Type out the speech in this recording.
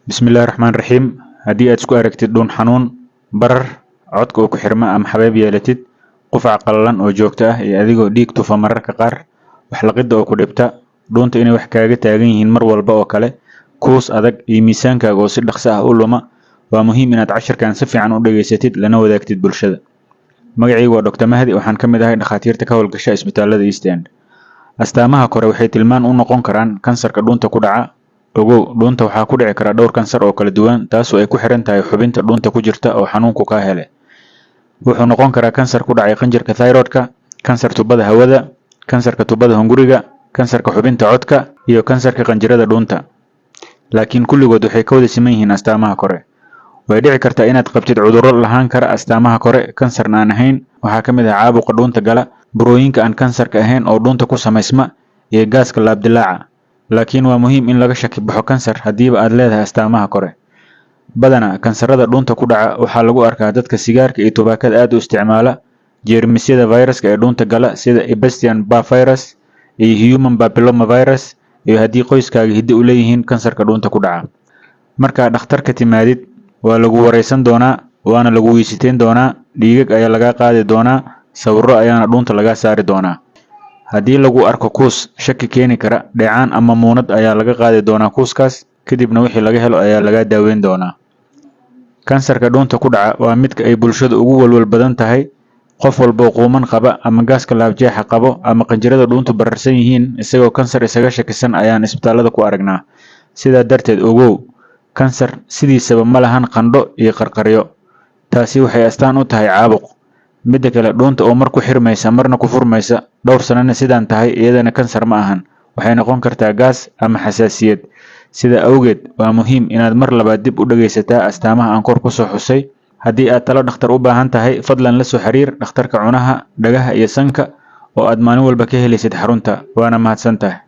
بسم الله الرحمن الرحيم. هدي أتسكو أركتد دون حنون برر عدك أو كحرمة أم حبايبي يالتد قفع قللان أو جوكتا أديكو ديك توفا مرر كقار وحلقيد أو كدبتا دونت إني وحكاجة تاغين مر والبا وكله كوس أدك يميسان كاغو سيدخ ساه أولوما ومهم إن عشر كان سفي عن أودغيستد لنا وداكتد بلشدة magacaygu waa Dr. Mahdi waxaan ka mid ahay dhakhaatiirta ka howlgasha isbitaalada East End. Astaamaha kore waxay tilmaan u noqon karaan kansarka dhuunta ku dhaca. Ogow, dhuunta waxaa ku dhici kara dhowr kansar oo kala duwan taasoo ay ku xiran tahay xubinta dhuunta ku jirta oo xanuunku ka helay. Wuxuu noqon karaa kansar ku dhacay qanjirka thyroidka, kansar tubada hawada, kansarka tubada hunguriga, kansarka xubinta codka iyo kansarka qanjirada dhuunta. Laakiin kulligood waxay ka wada siman yihiin astaamaha kore. way dhici kartaa inaad qabtid cudurro lahaan kara astaamaha kore kansarna aan ahayn. Waxaa ka mid ah caabuqa dhuunta gala, burooyinka aan kansarka ahayn oo dhuunta ku samaysma iyo gaaska laabdilaaca. Laakiin waa muhiim in laga shaki baxo kansar hadiiba aad leedahay astaamaha kore. Badanaa kansarada dhuunta ku dhaca waxaa lagu arkaa dadka sigaarka iyo tubaakada aad u isticmaala, jeermisyada fayraska ee dhuunta gala sida Epstein-Barr virus iyo Human Papilloma virus, iyo haddii qoyskaaga hiddo u leeyihiin kansarka dhuunta ku dhaca. Markaa dhakhtarka timaadid waa lagu wareysan doonaa, waana lagu weydiisan doonaa, dhiigag ayaa laga qaadi doonaa, sawirro ayaana dhuunta laga saari doonaa. Haddii lagu arko kuus shaki keeni kara, dheecaan ama muunad ayaa laga qaadi doonaa kuuskaas, kadibna wixii laga helo ayaa laga daaweyn doonaa. Kansarka dhuunta ku dhaca waa midka ay bulshada ugu walwal badan tahay. Qof walba quuman qaba ama gaaska laabjeexa qabo ama qanjirada dhuuntu bararsan yihiin isagoo kansar isaga shakisan ayaan isbitaalada ku aragnaa. Sidaa darteed ogow, kansar sidiisaba ma lahan qandho iyo qarqaryo. Taasi waxay astaan u tahay caabuq. Midda kale, dhuunta oo mar ku xirmaysa marna ku furmaysa dhowr sanana sidaan tahay iyadana kansar ma ahan. Waxay noqon kartaa gaas ama xasaasiyad. Sida awgeed waa muhiim inaad mar labaad dib u dhageysataa astaamaha aan kor ku soo xusay. Haddii aad talo dhakhtar u baahan tahay, fadlan la soo xiriir dhakhtarka cunaha, dhagaha iyo sanka oo aad maalin walba ka helaysid xarunta. Waana mahadsantahay.